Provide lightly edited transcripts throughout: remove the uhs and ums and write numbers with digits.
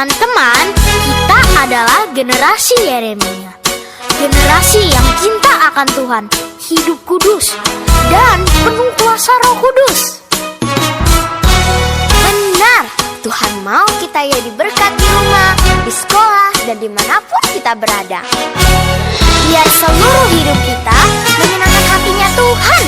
Teman-teman, kita adalah generasi Yeremia. Generasi yang cinta akan Tuhan, hidup kudus, dan penuh kuasa Roh Kudus. Benar, Tuhan mau kita jadi berkat di rumah, di sekolah, dan dimanapun kita berada. Biar seluruh hidup kita menyenangkan hatinya Tuhan.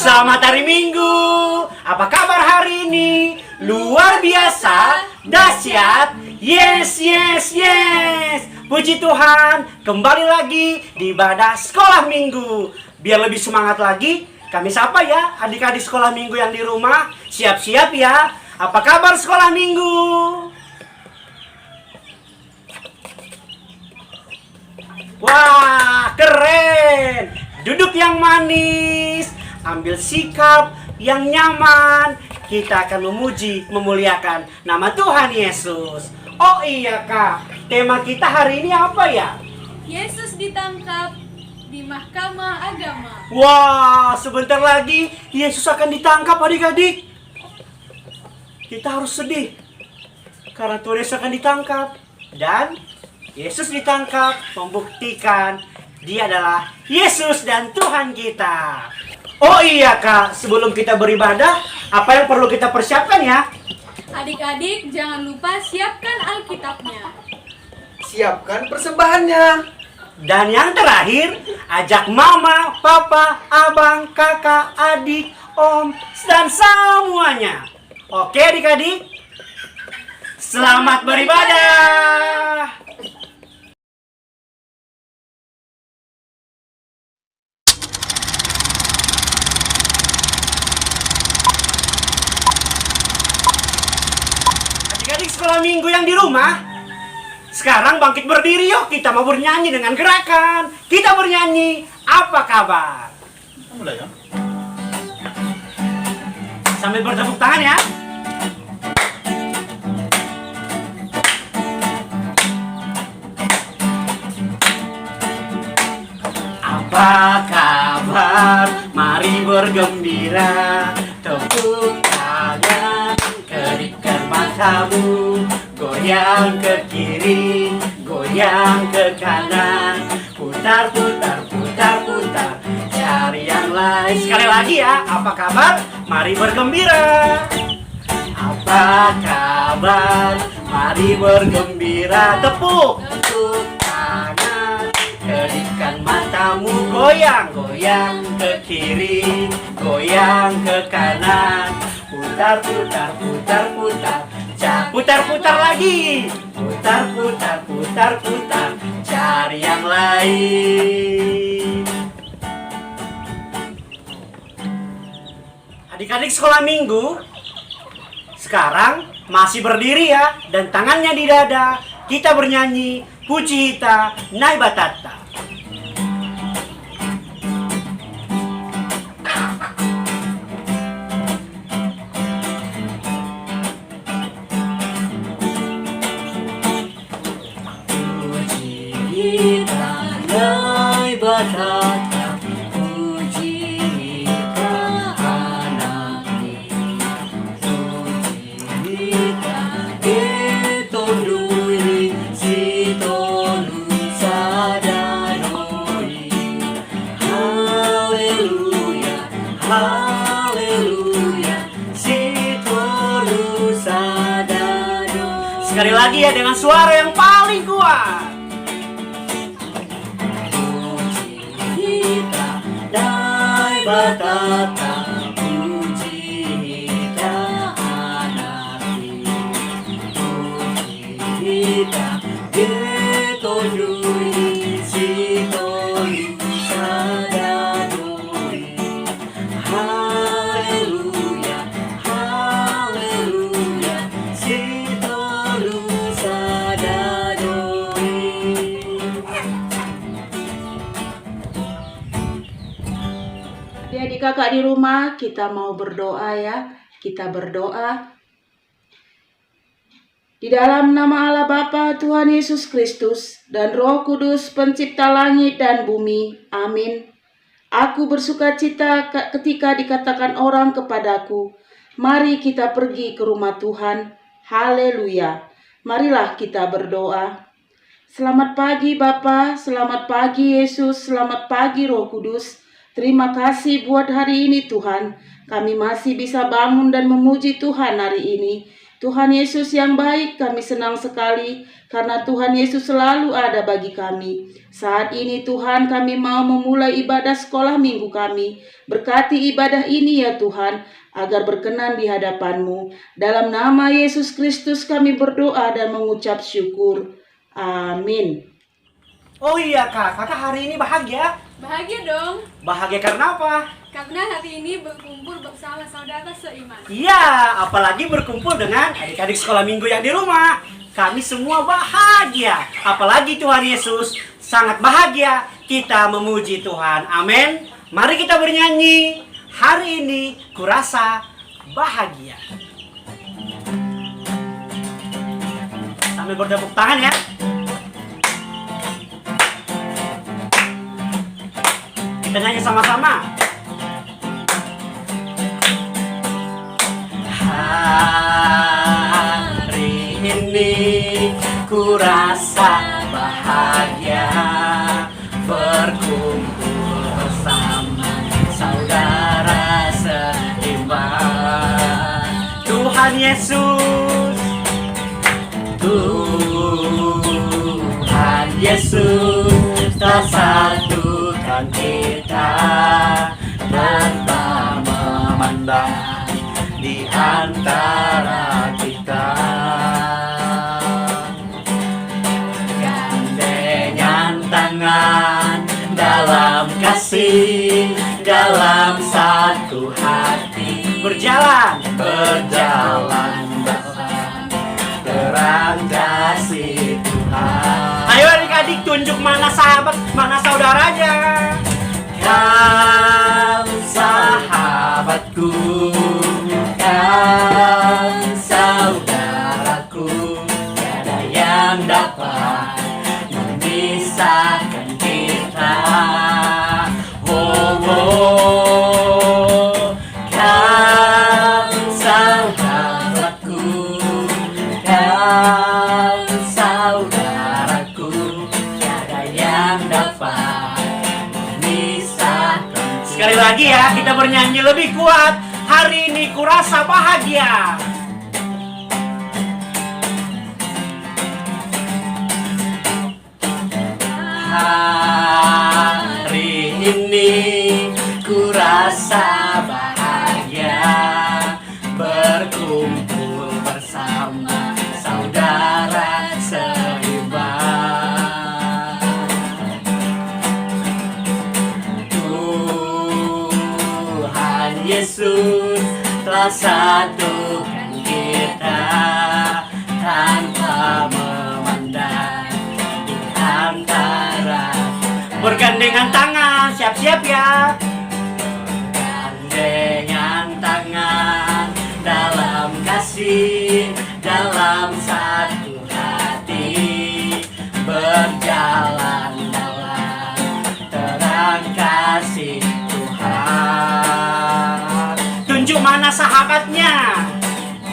Selamat hari Minggu. Apa kabar hari ini? Luar biasa, dahsyat. Yes, yes, yes. Puji Tuhan, kembali lagi di ibadah sekolah minggu. Biar lebih semangat lagi, kami sapa ya adik-adik sekolah minggu yang di rumah. Siap-siap ya. Apa kabar sekolah minggu? Wah, keren. Duduk yang manis, ambil sikap yang nyaman. Kita akan memuji, memuliakan nama Tuhan Yesus. Oh iya Kak, tema kita hari ini apa ya? Yesus ditangkap di mahkamah agama. Wah, sebentar lagi Yesus akan ditangkap adik-adik. Kita harus sedih karena Tuhan Yesus akan ditangkap. Dan Yesus ditangkap membuktikan Dia adalah Yesus dan Tuhan kita. Oh iya Kak, sebelum kita beribadah, apa yang perlu kita persiapkan ya? Adik-adik jangan lupa siapkan Alkitabnya. Siapkan persembahannya. Dan yang terakhir, ajak mama, papa, abang, kakak, adik, om, dan semuanya. Oke adik-adik? Selamat beribadah! Adik-adik sekolah minggu yang di rumah, sekarang bangkit berdiri yuk. Kita mau bernyanyi dengan gerakan. Kita bernyanyi, apa kabar? Mulai ya. Sambil bertepuk tangan ya. Apa kabar? Mari bergembira. Tepuk tangan, kedipkan matamu. Goyang ke kiri, goyang ke kanan. Putar, putar, putar, putar. Cari yang lain. Sekali lagi ya, apa kabar? Mari bergembira. Apa kabar? Mari bergembira. Tepuk, tepuk tangan. Kedipkan matamu. Goyang, goyang ke kiri, goyang ke kanan. Putar, putar, putar, putar. Putar, putar lagi. Putar, putar, putar, putar. Cari yang lain. Adik-adik sekolah minggu, sekarang masih berdiri ya, dan tangannya di dada. Kita bernyanyi Puji Hita Nai Batata. Puji Hita Nai Batata, puji Hita anakku, puji Hita ketonduri si tolu sadanoi. Haleluya, haleluya, si tolu sadanoi. Sekali lagi ya dengan suara yang paling kuat. Nai Batata, puji Hita anakku, puji Hita ketonduri si tolu sadanoi. Haleluya, haleluya, si tolu sadanoi. kakak-kakak di rumah, kita mau berdoa ya. Kita berdoa. Di dalam nama Allah Bapa, Tuhan Yesus Kristus, dan Roh Kudus, pencipta langit dan bumi. Amin. Aku bersukacita ketika dikatakan orang kepadaku, mari kita pergi ke rumah Tuhan. Haleluya. Marilah kita berdoa. Selamat pagi Bapa, selamat pagi Yesus, selamat pagi Roh Kudus. Terima kasih buat hari ini Tuhan. Kami masih bisa bangun dan memuji Tuhan hari ini. Tuhan Yesus yang baik, kami senang sekali karena Tuhan Yesus selalu ada bagi kami. Saat ini Tuhan, kami mau memulai ibadah sekolah minggu kami. Berkati ibadah ini ya Tuhan, agar berkenan di hadapan-Mu. Dalam nama Yesus Kristus kami berdoa dan mengucap syukur. Amin. Oh iya kak, kakak hari ini bahagia? Bahagia dong, Bahagia karena apa? karena hari ini berkumpul bersama saudara seiman. Iya, apalagi berkumpul dengan adik-adik sekolah minggu yang di rumah. Kami semua bahagia. Apalagi Tuhan Yesus sangat bahagia. Kita memuji Tuhan. Amin. Mari kita bernyanyi. Hari ini kurasa bahagia. Sambil bertepuk tangan ya. Kita nyanyi sama-sama. Hari ini ku rasa bahagia, berkumpul bersama saudara seiman. Tuhan Yesus, Tuhan Yesus telah satukan kita tanpa memandang di antara kita. Gandengan tangan dalam kasih, dalam satu hati, berjalan bersama terang kasih Tuhan. Ayo adik-adik, tunjuk mana sahabat, mana saudaranya. Kau sahabatku, kau saudaraku, tiada yang dapat memisahkan kita. Oh, oh, kau sahabatku, kau saudaraku, tiada yang dapat memisahkan. Sekali lagi ya, kita bernyanyi lebih kuat. Hari ini kurasa bahagia. Hari ini kurasa bahagia, berkumpul bersama saudara seiman. Tuhan Yesus telah satukan kita tanpa memandang di antara. Bergandengan tangan, siap-siap ya. Bergandengan tangan dalam kasih, dalam satu hati, berjalan dalam terang kasih Tuhan. Tunjuk mana sahabatnya.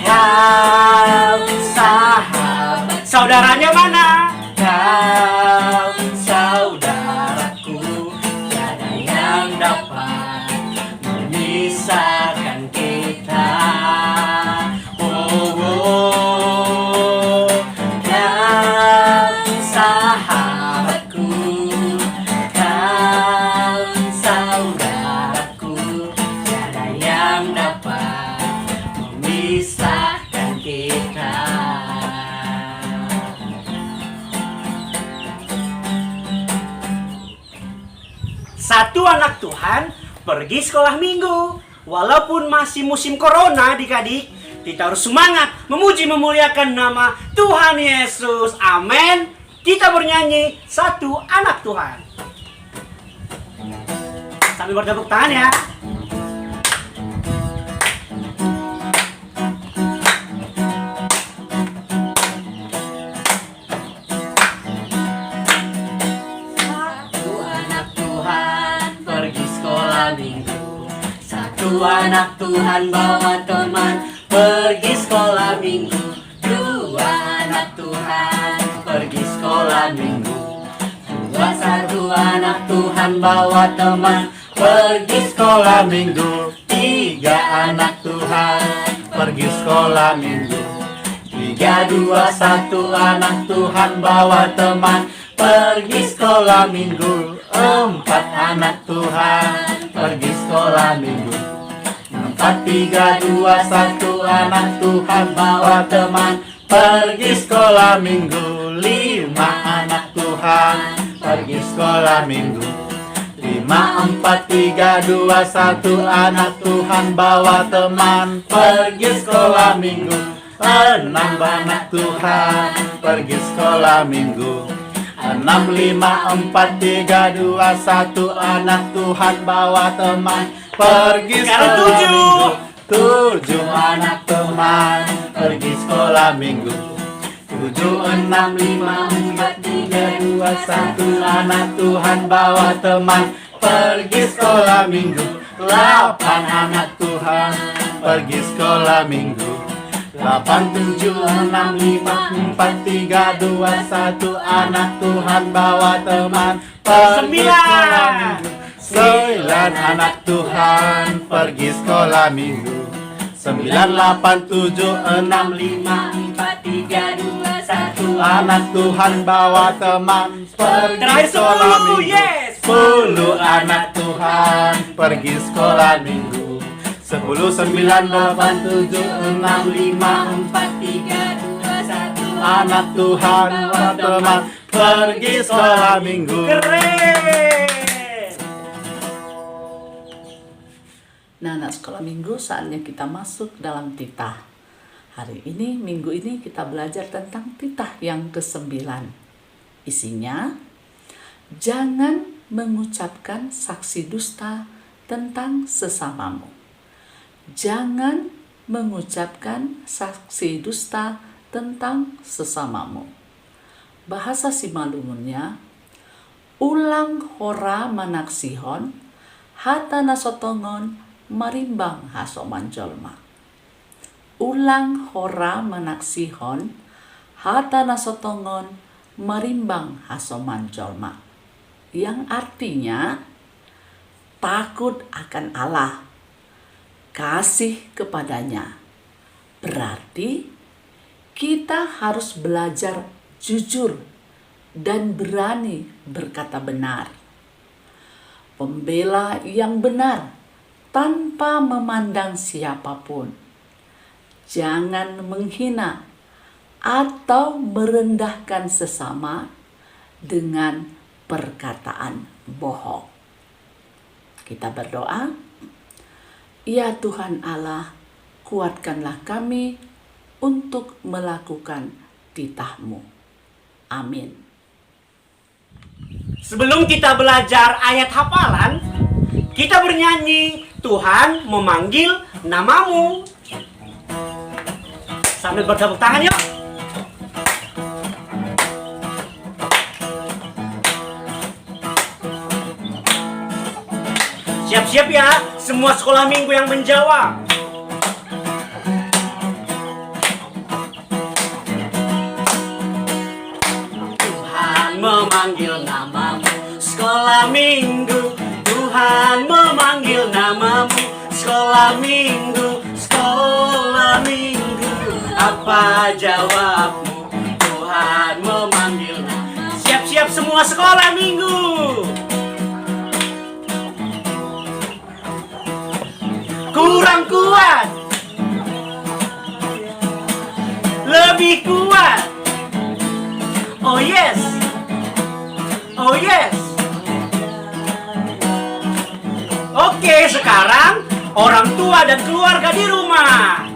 Kau sahabat, saudaranya mana? Kau saudaraku, tiada yang dapat memisahkan kita. Oh, oh, kau sahabatku, kau saudaraku, tiada yang dapat memisahkan kita. Satu anak Tuhan pergi sekolah minggu. Walaupun masih musim corona adik-adik, kita harus semangat memuji memuliakan nama Tuhan Yesus. Amin. Kita bernyanyi satu anak Tuhan. Sambil bertepuk tangan ya. anak Tuhan bawa teman pergi sekolah minggu. 2 anak Tuhan pergi sekolah minggu. 1 anak Tuhan bawa teman pergi sekolah minggu. 3 anak Tuhan pergi sekolah minggu. 3, 2, 1 anak Tuhan bawa teman pergi sekolah minggu. 4 anak Tuhan pergi sekolah minggu. 4, 3, 2, 1 anak Tuhan bawa teman pergi sekolah minggu. 5 anak Tuhan pergi sekolah minggu. 5, 4, 3, 2, 1 anak Tuhan bawa teman pergi sekolah minggu. 6 anak Tuhan pergi sekolah minggu. 6, 5, 4, 3, 2, 1 anak Tuhan bawa teman pergi sekolah minggu. 7 anak teman pergi sekolah minggu. 7, 6, 5, 4, 3, 2, 1 anak Tuhan bawa teman pergi sekolah minggu. 8 anak Tuhan pergi sekolah minggu. 8, 7, 6, 5, 4, 3, 2, 1 anak Tuhan bawa teman pergi sekolah minggu. 9 anak Tuhan pergi sekolah minggu. 9, 8, 7, 6, 5, 4, 3, 2, 1 anak Tuhan bawa teman pergi sekolah minggu. 10 anak Tuhan pergi sekolah minggu. 10, 9, 8, 7, 6, 5, 4, 3, 2, 1 anak Tuhan bawa teman pergi sekolah minggu. Keren. Nah, anak sekolah minggu, saatnya kita masuk dalam titah. Hari ini, minggu ini kita belajar tentang titah yang ke-9. Isinya, jangan mengucapkan saksi dusta tentang sesamamu. Jangan mengucapkan saksi dusta tentang sesamamu. Bahasa Simalungunnya, ulang hora manaksihon, hata nasotongon, marimbang haso manjolma. Ulang hora manaksihon, hata nasotongon, marimbang haso manjolma. Yang artinya, takut akan Allah, kasih kepadanya. Berarti kita harus belajar jujur dan berani berkata benar. Pembela yang benar tanpa memandang siapapun. Jangan menghina atau merendahkan sesama dengan perkataan bohong. Kita berdoa. Ya Tuhan Allah, kuatkanlah kami untuk melakukan titah-Mu. Amin. Sebelum kita belajar ayat hafalan, kita bernyanyi Tuhan memanggil namamu. Sambil bertepuk tangan yuk. Siap-siap ya, semua sekolah minggu yang menjawab. Tuhan memanggil namamu, sekolah minggu. Tuhan memanggil namamu, sekolah minggu. Sekolah minggu, apa jawabmu? Tuhan memanggil namamu. Siap-siap semua sekolah minggu. Kurang kuat, lebih kuat. Oh yes, oh yes. Oke, sekarang orang tua dan keluarga di rumah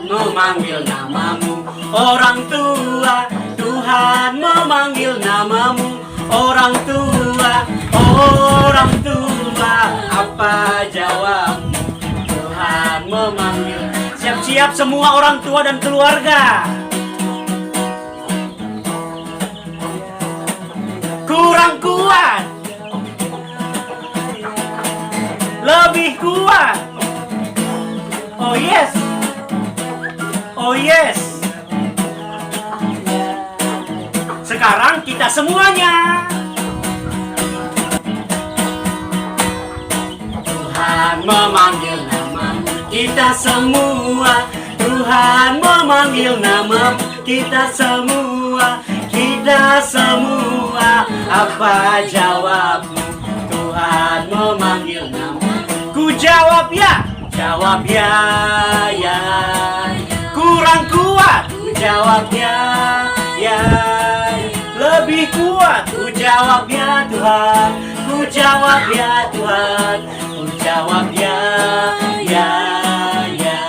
memanggil namamu. Orang tua, Tuhan memanggil namamu. Orang tua, apa jawabmu? Tuhan memanggil. Siap-siap semua orang tua dan keluarga. Kurang kuat, lebih kuat. Oh yes. Oh yes. Sekarang kita semuanya. Tuhan memanggil nama kita semua. Tuhan memanggil nama kita semua. Kita semua, apa jawabmu? Tuhan memanggil nama. Ku jawab ya. Jawab ya, ya. Kurang kuat. Ku jawab ya, ya. Lebih kuat. Ku jawab ya Tuhan. Ku jawab ya Tuhan. Ku jawab ya, ya, ya.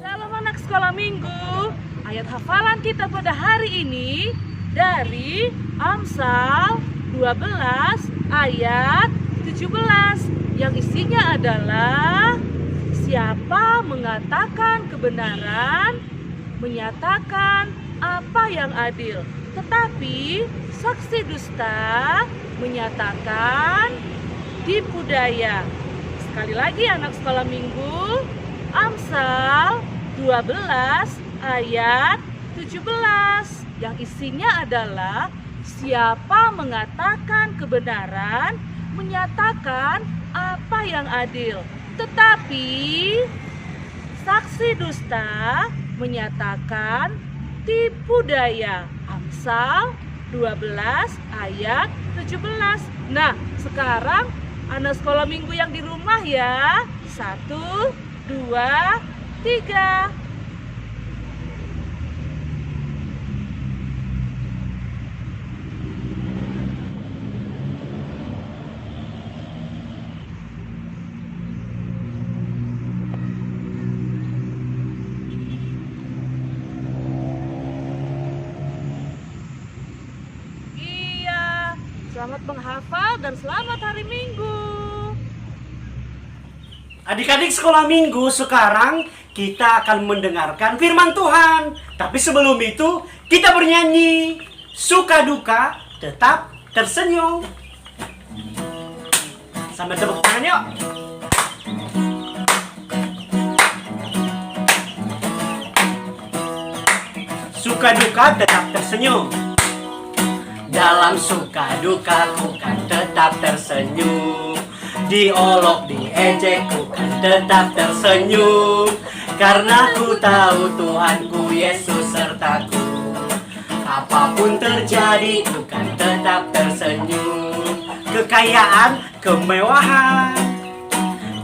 Salam anak sekolah minggu. Ayat hafalan kita pada hari ini dari Amsal 12 ayat 17 yang isinya adalah siapa mengatakan kebenaran, menyatakan apa yang adil, tetapi saksi dusta menyatakan tipu daya. Sekali lagi anak sekolah minggu, Amsal 12 ayat 17 yang isinya adalah siapa mengatakan kebenaran, menyatakan apa yang adil, tetapi saksi dusta menyatakan tipu daya. Amsal 12 ayat 17. Nah, sekarang anak sekolah minggu yang di rumah ya. 1, 2, 3. Selamat menghafal dan selamat hari Minggu. Adik-adik sekolah minggu, sekarang kita akan mendengarkan firman Tuhan. Tapi sebelum itu, kita bernyanyi. Suka duka, tetap tersenyum. Sambil tepuk tangan yuk. Suka duka, tetap tersenyum. Dalam suka dukaku kan tetap tersenyum. Diolok, diejek, ku kan tetap tersenyum. Karena ku tahu Tuhanku Yesus sertaku. Apapun terjadi, ku kan tetap tersenyum. Kekayaan, kemewahan.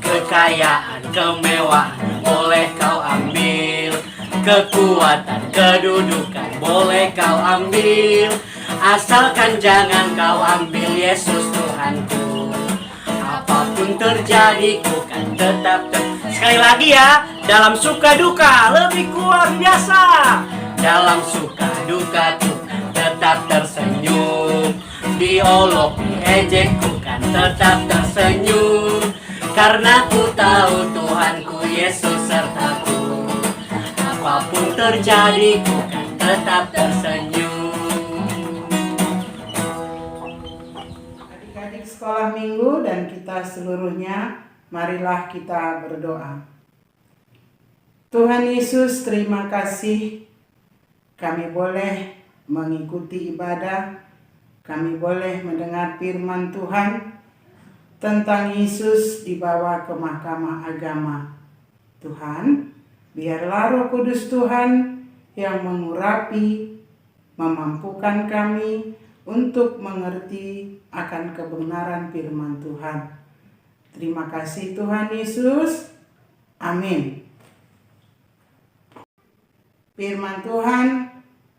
Kekayaan, kemewahan boleh kau ambil. Kekuatan, kedudukan boleh kau ambil. Asalkan jangan kau ambil Yesus Tuhanku. Apapun terjadi, ku kan tetap Sekali lagi ya, dalam suka duka lebih luar biasa. dalam suka duka ku kan tetap tersenyum. Diolok, diejek, ku kan tetap tersenyum. Karena ku tahu Tuhanku Yesus sertaku. Apapun terjadi, ku kan tetap tersenyum. Adik-adik sekolah minggu dan kita seluruhnya, marilah kita berdoa. Tuhan Yesus, terima kasih kami boleh mengikuti ibadah, kami boleh mendengar firman Tuhan tentang Yesus dibawa ke mahkamah agama. Tuhan, biarlah Roh Kudus Tuhan yang mengurapi, memampukan kami untuk mengerti akan kebenaran firman Tuhan. Terima kasih Tuhan Yesus. Amin. Firman Tuhan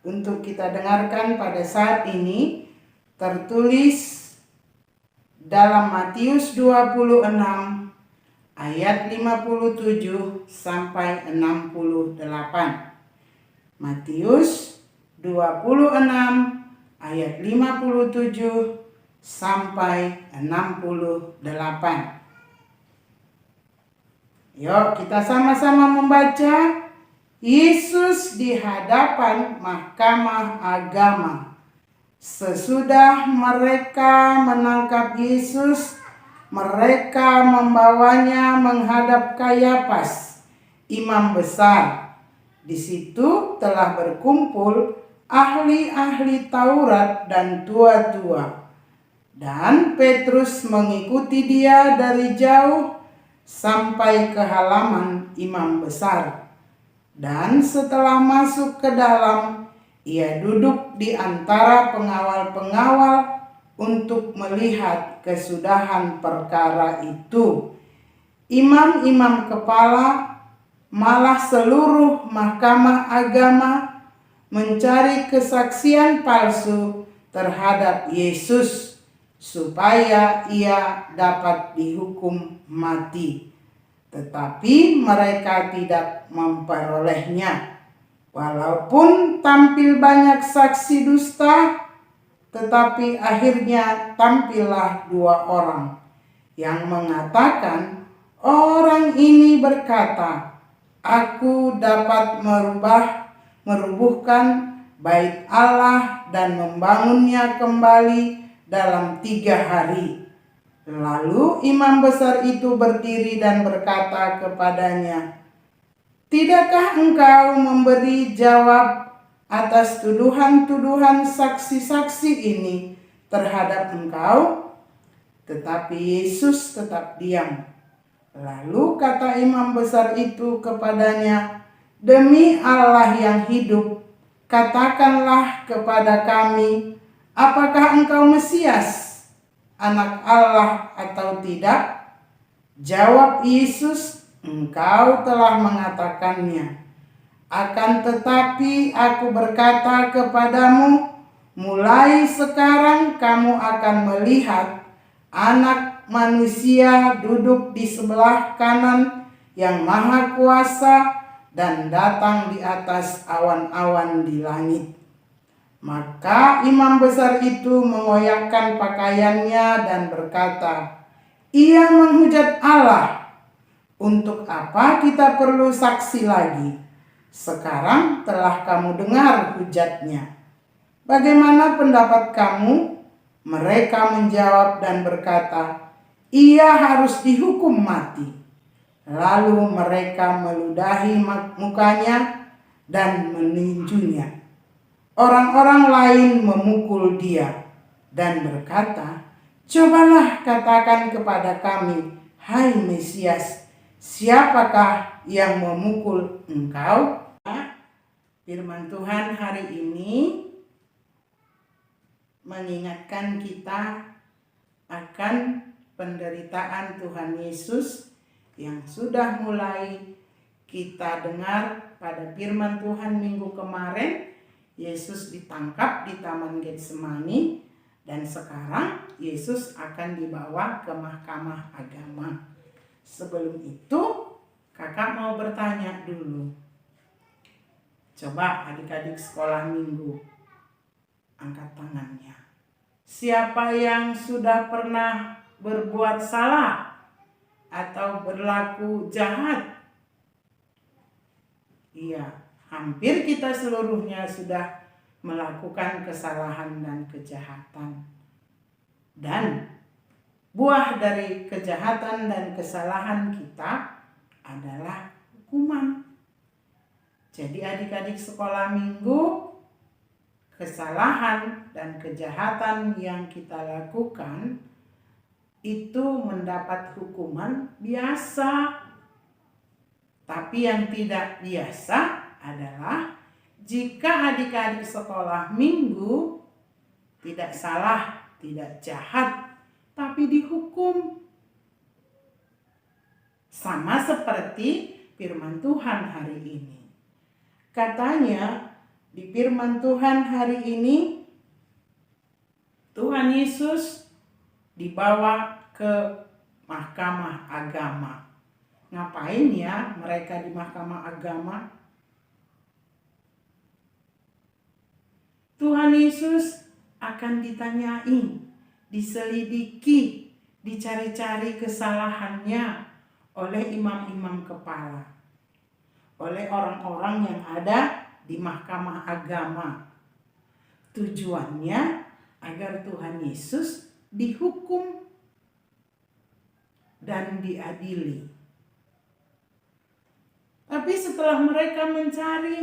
untuk kita dengarkan pada saat ini tertulis dalam Matius 26 ayat 57 sampai 68. Matius 26 ayat 57 sampai 68. Yuk kita sama-sama membaca. Yesus di hadapan mahkamah agama. Sesudah mereka menangkap Yesus, mereka membawanya menghadap Kayafas, imam besar. Di situ telah berkumpul ahli-ahli Taurat dan tua-tua. Dan Petrus mengikuti dia dari jauh sampai ke halaman imam besar. Dan setelah masuk ke dalam, ia duduk di antara pengawal-pengawal untuk melihat kesudahan perkara itu. Imam-imam kepala, malah seluruh mahkamah agama mencari kesaksian palsu terhadap Yesus supaya ia dapat dihukum mati. Tetapi mereka tidak memperolehnya. Walaupun tampil banyak saksi dusta, tetapi akhirnya tampillah 2 orang yang mengatakan, orang ini berkata, aku dapat merubuhkan bait Allah dan membangunnya kembali dalam 3 hari. Lalu imam besar itu berdiri dan berkata kepadanya, tidakkah engkau memberi jawab atas tuduhan-tuduhan saksi-saksi ini terhadap engkau? Tetapi Yesus tetap diam. Lalu kata imam besar itu kepadanya, demi Allah yang hidup, katakanlah kepada kami, apakah engkau Mesias, Anak Allah atau tidak? Jawab Yesus, engkau telah mengatakannya. Akan tetapi aku berkata kepadamu, mulai sekarang kamu akan melihat Anak Manusia duduk di sebelah kanan yang Maha Kuasa dan datang di atas awan-awan di langit. Maka imam besar itu mengoyakkan pakaiannya dan berkata, ia menghujat Allah. Untuk apa kita perlu saksi lagi? Sekarang telah kamu dengar hujatnya. Bagaimana pendapat kamu? Mereka menjawab dan berkata, ia harus dihukum mati. Lalu mereka meludahi mukanya dan meninjunya. Orang-orang lain memukul dia dan berkata, cobalah katakan kepada kami, hai Mesias, siapakah yang memukul engkau? Firman Tuhan hari ini mengingatkan kita akan penderitaan Tuhan Yesus yang sudah mulai kita dengar pada firman Tuhan minggu kemarin. Yesus ditangkap di Taman Getsemani dan sekarang Yesus akan dibawa ke mahkamah agama. Sebelum itu, kakak mau bertanya dulu. Coba adik-adik sekolah minggu, angkat tangannya. Siapa yang sudah pernah berbuat salah atau berlaku jahat? Iya. Hampir kita seluruhnya sudah melakukan kesalahan dan kejahatan. Dan buah dari kejahatan dan kesalahan kita adalah hukuman. Jadi adik-adik sekolah minggu, kesalahan dan kejahatan yang kita lakukan itu mendapat hukuman biasa. Tapi yang tidak biasa adalah jika adik-adik sekolah minggu tidak salah, tidak jahat, tapi dihukum. Sama seperti firman Tuhan hari ini. Katanya di firman Tuhan hari ini, Tuhan Yesus dibawa ke mahkamah agama. Ngapain ya mereka di mahkamah agama? Tuhan Yesus akan ditanyain, diselidiki, dicari-cari kesalahannya oleh imam-imam kepala, oleh orang-orang yang ada di mahkamah agama. Tujuannya agar Tuhan Yesus dihukum. dan diadili. Tapi setelah mereka mencari,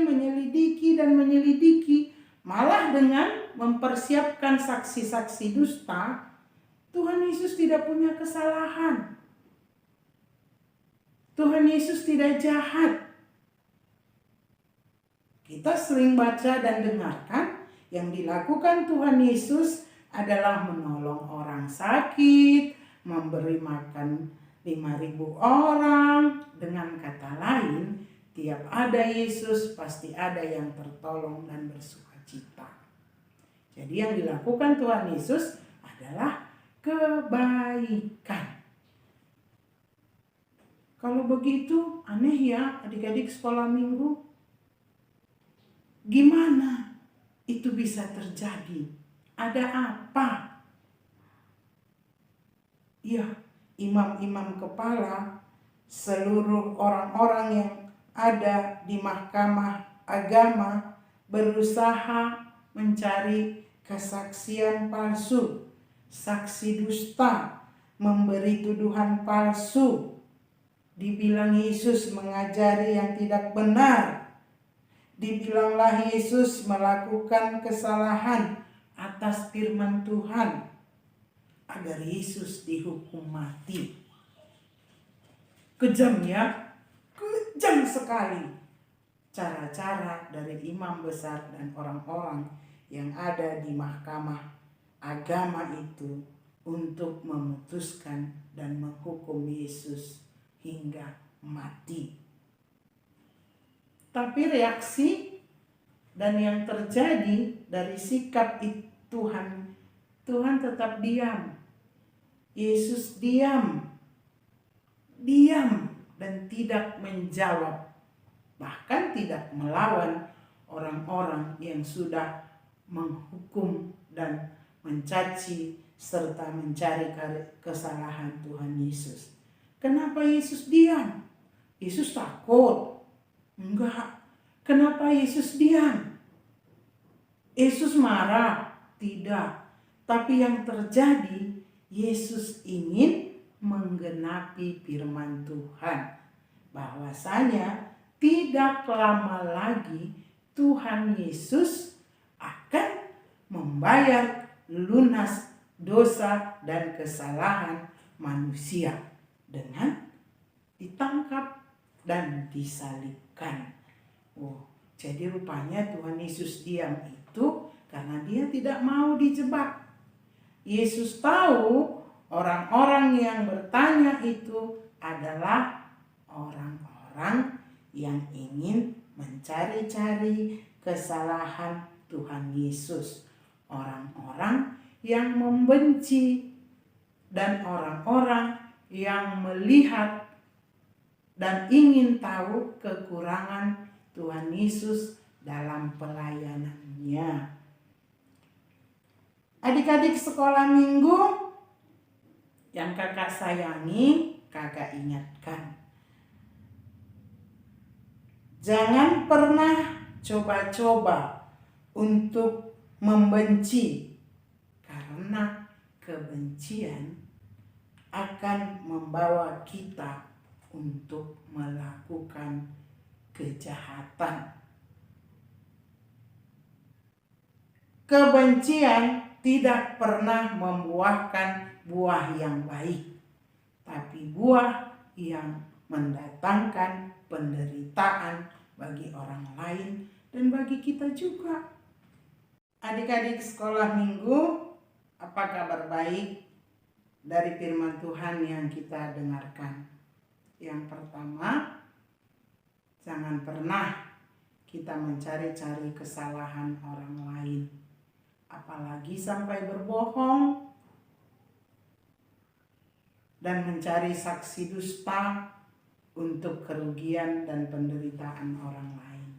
menyelidiki dan menyelidiki, malah dengan mempersiapkan saksi-saksi dusta, Tuhan Yesus tidak punya kesalahan. Tuhan Yesus tidak jahat. Kita sering baca dan dengarkan yang dilakukan Tuhan Yesus adalah menolong orang sakit, memberi makan 5.000 orang. Dengan kata lain, tiap ada Yesus pasti ada yang tertolong dan bersukacita. Jadi yang dilakukan Tuhan Yesus adalah kebaikan. Kalau begitu aneh ya adik-adik sekolah minggu. Gimana itu bisa terjadi? Ada apa? Ya, imam-imam kepala, seluruh orang-orang yang ada di mahkamah agama berusaha mencari kesaksian palsu, saksi dusta, memberi tuduhan palsu. Dibilang Yesus mengajari yang tidak benar. Dibilanglah Yesus melakukan kesalahan atas firman Tuhan agar Yesus dihukum mati. Kejam ya, kejam sekali cara-cara dari imam besar dan orang-orang yang ada di mahkamah agama itu untuk memutuskan dan menghukum Yesus hingga mati. Tapi reaksi dan yang terjadi dari sikap Tuhan tetap diam. Yesus diam dan tidak menjawab, bahkan tidak melawan orang-orang yang sudah menghukum dan mencaci serta mencari kesalahan Tuhan Yesus. Kenapa Yesus diam? Yesus takut? Enggak. Kenapa Yesus diam? Yesus marah? Tidak. Tapi yang terjadi, Yesus ingin menggenapi firman Tuhan. Bahwasanya tidak lama lagi Tuhan Yesus akan membayar lunas dosa dan kesalahan manusia dengan ditangkap dan disalibkan. Jadi rupanya Tuhan Yesus diam itu karena dia tidak mau dijebak. Yesus tahu orang-orang yang bertanya itu adalah orang-orang yang ingin mencari-cari kesalahan Tuhan Yesus. Orang-orang yang membenci dan orang-orang yang melihat dan ingin tahu kekurangan Tuhan Yesus dalam pelayanannya. Adik-adik sekolah minggu yang kakak sayangi, kakak ingatkan. Jangan pernah coba-coba untuk membenci, karena kebencian akan membawa kita untuk melakukan kejahatan. Kebencian tidak pernah membuahkan buah yang baik, tapi buah yang mendatangkan penderitaan bagi orang lain dan bagi kita juga. Adik-adik sekolah minggu, apa kabar baik dari firman Tuhan yang kita dengarkan? Yang pertama, jangan pernah kita mencari-cari kesalahan orang lain, apalagi sampai berbohong dan mencari saksi dusta untuk kerugian dan penderitaan orang lain.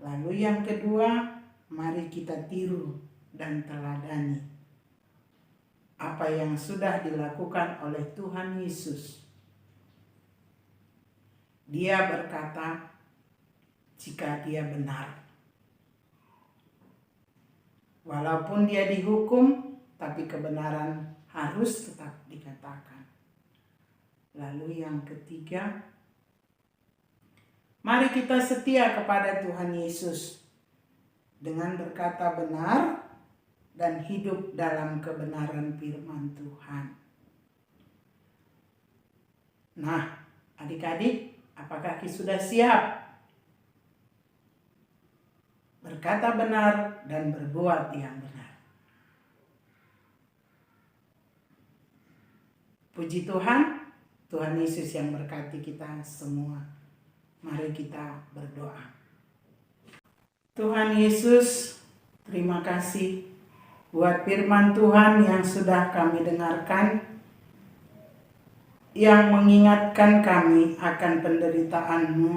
Lalu yang kedua, mari kita tiru dan teladani apa yang sudah dilakukan oleh Tuhan Yesus. Dia berkata, jika dia benar, walaupun dia dihukum, tapi kebenaran harus tetap dikatakan. Lalu yang ketiga, mari kita setia kepada Tuhan Yesus dengan berkata benar dan hidup dalam kebenaran firman Tuhan. Nah, adik-adik, apakah sudah siap berkata benar dan berbuat yang benar? Puji Tuhan, Tuhan Yesus yang berkati kita semua. Mari kita berdoa. Tuhan Yesus, terima kasih buat firman Tuhan yang sudah kami dengarkan, yang mengingatkan kami akan penderitaan-Mu,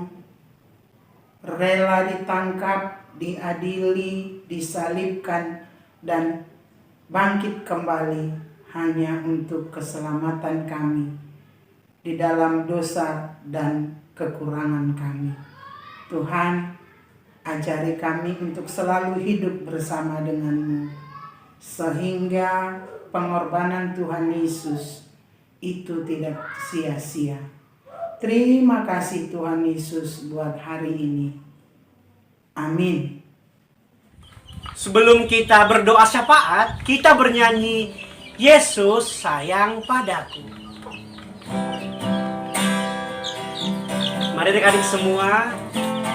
rela ditangkap, diadili, disalibkan, dan bangkit kembali hanya untuk keselamatan kami di dalam dosa dan kekurangan kami. Tuhan, ajari kami untuk selalu hidup bersama dengan-Mu, sehingga pengorbanan Tuhan Yesus itu tidak sia-sia. Terima kasih Tuhan Yesus buat hari ini. Amin. Sebelum kita berdoa syafaat, kita bernyanyi Yesus sayang padaku. Mari adik-adik semua,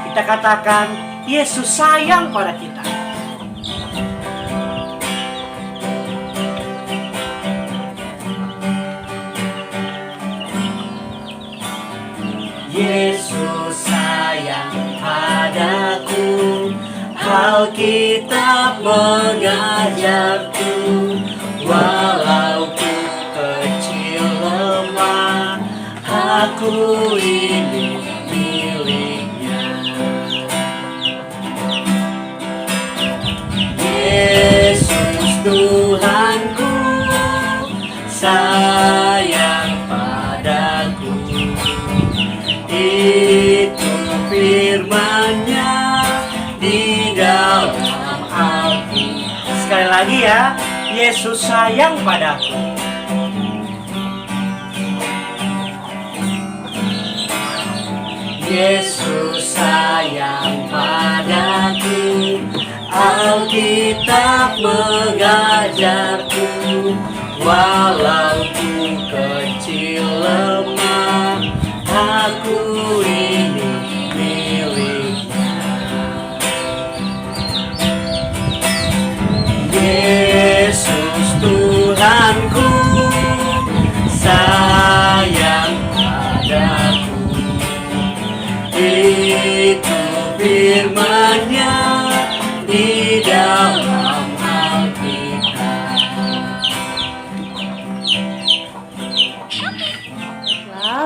kita katakan Yesus sayang pada kita. Yesus sayang padaku, Alkitab mengajarku, walau ku kecil lemah, aku ini miliknya. Yesus Tuhanku sayang padaku, itu firman-Nya di dalam Alkitab. Sekali lagi ya, Yesus sayang padaku. Yesus sayang padaku, Alkitab mengajarku, walau ku kecil lemah, aku ini miliknya. Yesus Tuhanku sayang padaku, itu firman-Nya di dalam Alkitab.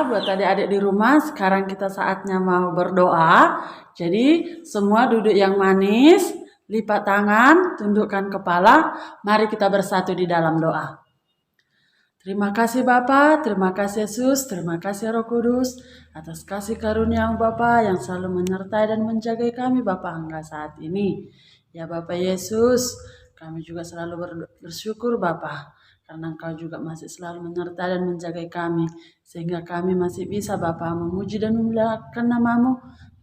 Buat adik-adik di rumah, sekarang kita saatnya mau berdoa. Jadi semua duduk yang manis, lipat tangan, tundukkan kepala. Mari kita bersatu di dalam doa. Terima kasih Bapa, terima kasih Yesus, terima kasih Roh Kudus atas kasih karunia Bapa yang selalu menyertai dan menjaga kami Bapa hingga saat ini. Ya Bapa Yesus, kami juga selalu bersyukur Bapa, karena Engkau juga masih selalu menyertai dan menjaga kami, sehingga kami masih bisa Bapa memuji dan memuliakan nama-Mu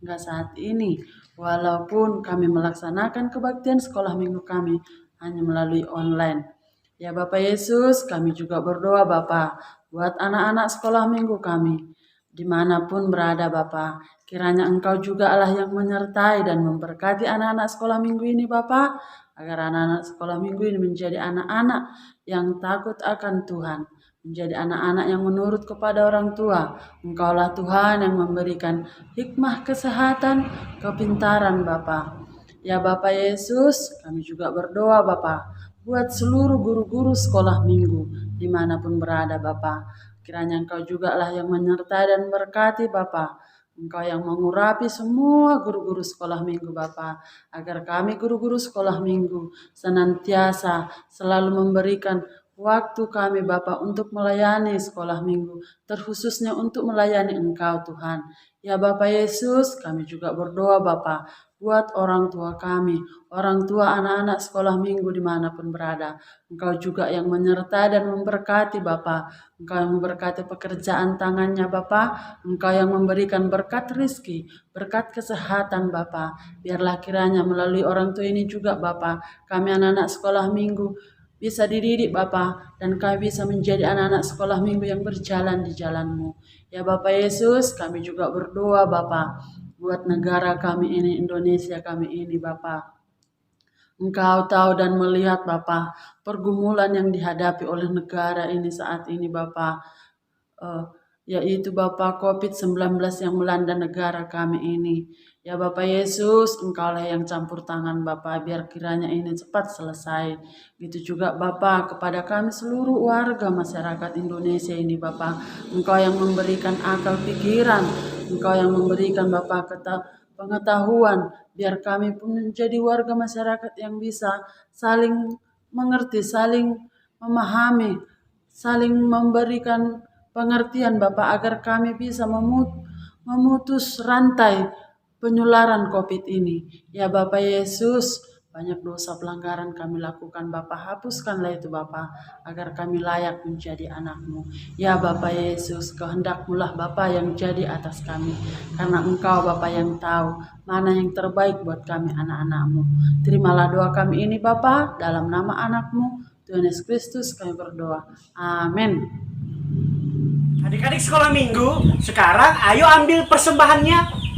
hingga saat ini. Walaupun kami melaksanakan kebaktian sekolah minggu kami hanya melalui online. Ya Bapak Yesus, kami juga berdoa Bapa buat anak-anak sekolah minggu kami. Dimanapun berada Bapa, kiranya Engkau juga Allah yang menyertai dan memberkati anak-anak sekolah minggu ini Bapa, agar anak-anak sekolah minggu ini menjadi anak-anak yang takut akan Tuhan, menjadi anak-anak yang menurut kepada orang tua. Engkaulah Tuhan yang memberikan hikmah, kesehatan, kepintaran Bapa. Ya Bapak Yesus, kami juga berdoa Bapa buat seluruh guru-guru sekolah minggu dimanapun berada Bapa. Kiranya Engkau juga lah yang menyertai dan berkati Bapa. Engkau yang mengurapi semua guru-guru sekolah minggu Bapa, agar kami guru-guru sekolah minggu senantiasa selalu memberikan waktu kami Bapa untuk melayani sekolah minggu, terkhususnya untuk melayani Engkau Tuhan. Ya Bapak Yesus, kami juga berdoa Bapa buat orang tua kami, orang tua anak-anak sekolah minggu dimanapun berada. Engkau juga yang menyertai dan memberkati Bapa. Engkau yang memberkati pekerjaan tangannya Bapa. Engkau yang memberikan berkat rizki, berkat kesehatan Bapa. Biarlah kiranya melalui orang tua ini juga Bapa, kami anak-anak sekolah minggu bisa dididik Bapa, dan kami bisa menjadi anak-anak sekolah minggu yang berjalan di jalan-Mu. Ya Bapak Yesus, kami juga berdoa Bapa buat negara kami ini, Indonesia kami ini Bapa. Engkau tahu dan melihat Bapa pergumulan yang dihadapi oleh negara ini saat ini Bapa. Yaitu Bapa COVID-19 yang melanda negara kami ini. Ya Bapak Yesus, Engkaulah yang campur tangan Bapa, biar kiranya ini cepat selesai. Gitu juga Bapa kepada kami seluruh warga masyarakat Indonesia ini Bapa. Engkau yang memberikan akal pikiran, Engkau yang memberikan Bapa pengetahuan, biar kami pun menjadi warga masyarakat yang bisa saling mengerti, saling memahami, saling memberikan pengertian Bapak agar kami bisa memutus rantai penularan COVID ini. Ya Bapak Yesus, banyak dosa pelanggaran kami lakukan Bapak, hapuskanlah itu Bapak, agar kami layak menjadi anak-Mu. Ya Bapak Yesus, kehendak-Mu lah Bapak yang jadi atas kami, karena Engkau Bapak yang tahu mana yang terbaik buat kami anak-anak-Mu. Terimalah doa kami ini Bapak, dalam nama anak-Mu Tuhan Yesus Kristus kami berdoa. Amin. Adik-adik sekolah minggu, sekarang ayo ambil persembahannya.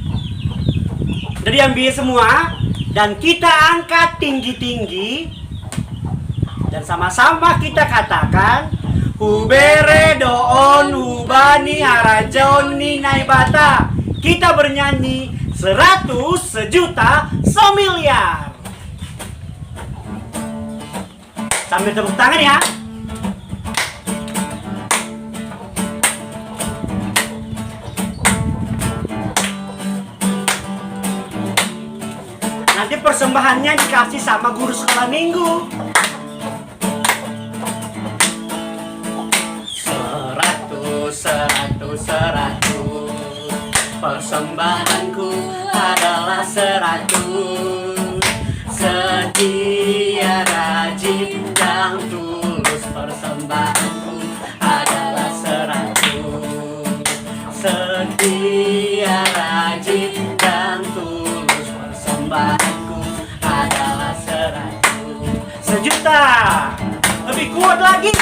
Jadi ambil semua dan kita angkat tinggi-tinggi dan sama-sama kita katakan Hubere doon ubani harajoni naibata. Kita bernyanyi 100, sejuta, semiliar. Sambil tepuk tangan ya. Nanti persembahannya dikasih sama guru sekolah minggu. 100, persembahanku adalah 100. Setia, rajin, dan tulus, persembahanku adalah 100. Setia, rajin, dan tulus, persembahanku adalah 100. Sejuta, lebih kuat lagi.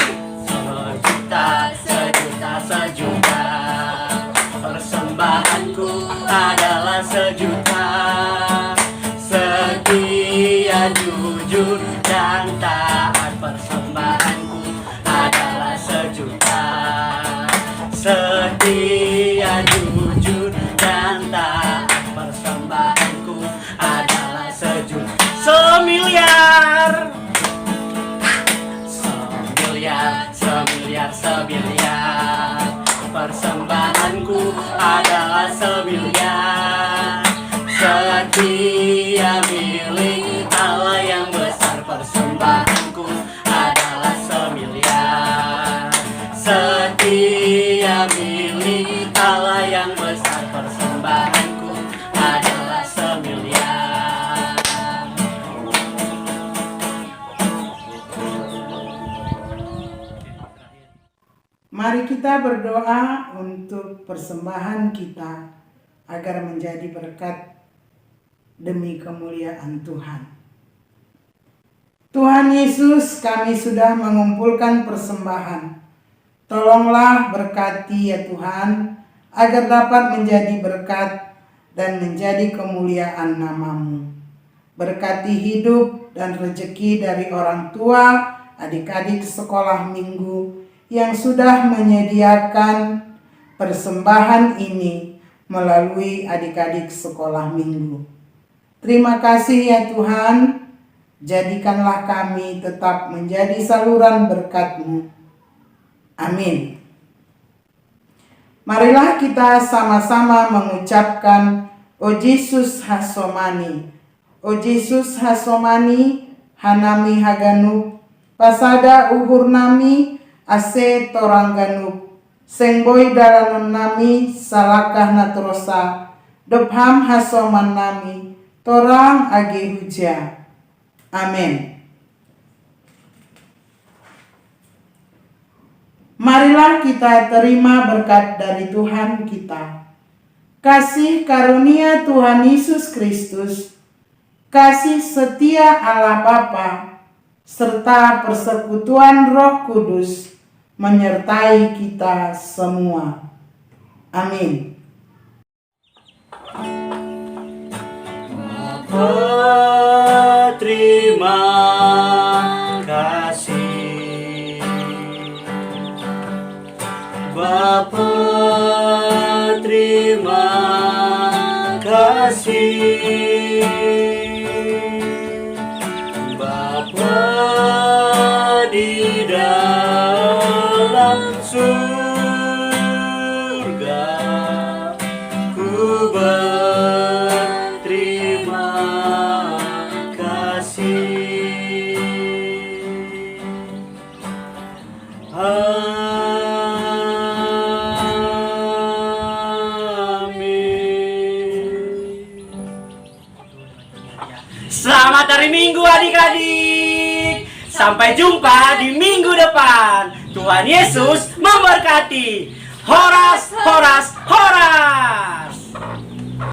Sejuta, persembahanku adalah 1 juta. Setia, jujur, dan taat, persembahanku adalah 1 juta. Setia, jujur, dan taat, persembahanku adalah 1 juta. Semiliar. Semiliar, persembahanku adalah 1 miliar. Setia, milik Allah yang besar, persembahanku adalah 1 miliar. Setia, milik Allah yang besar, persembahanku adalah 1 miliar. Mari kita berdoa untuk persembahan kita agar menjadi berkat demi kemuliaan Tuhan. Tuhan Yesus, kami sudah mengumpulkan persembahan. Tolonglah berkati ya Tuhan, agar dapat menjadi berkat dan menjadi kemuliaan nama-Mu. Berkati hidup dan rezeki dari orang tua, adik-adik sekolah minggu yang sudah menyediakan persembahan ini melalui adik-adik sekolah minggu. Terima kasih ya Tuhan, jadikanlah kami tetap menjadi saluran berkat-Mu. Amin. Marilah kita sama-sama mengucapkan O Jesus Hasomani. O Jesus Hasomani, Hanami Haganuk, pasada uhur nami ase torang ganuk, seng boy dalanon nami salakah natrosa, depham hasoman nami, torang age huja. Amin. Marilah kita terima berkat dari Tuhan kita. Kasih karunia Tuhan Yesus Kristus, kasih setia Allah Bapa, serta persekutuan Roh Kudus menyertai kita semua. Amin. Terima kasih Bapa, terima kasih Bapa di dalam surga, ku berterima kasih. Selamat hari Minggu adik-adik. Sampai jumpa di minggu depan. Tuhan Yesus memberkati. Horas, horas, horas.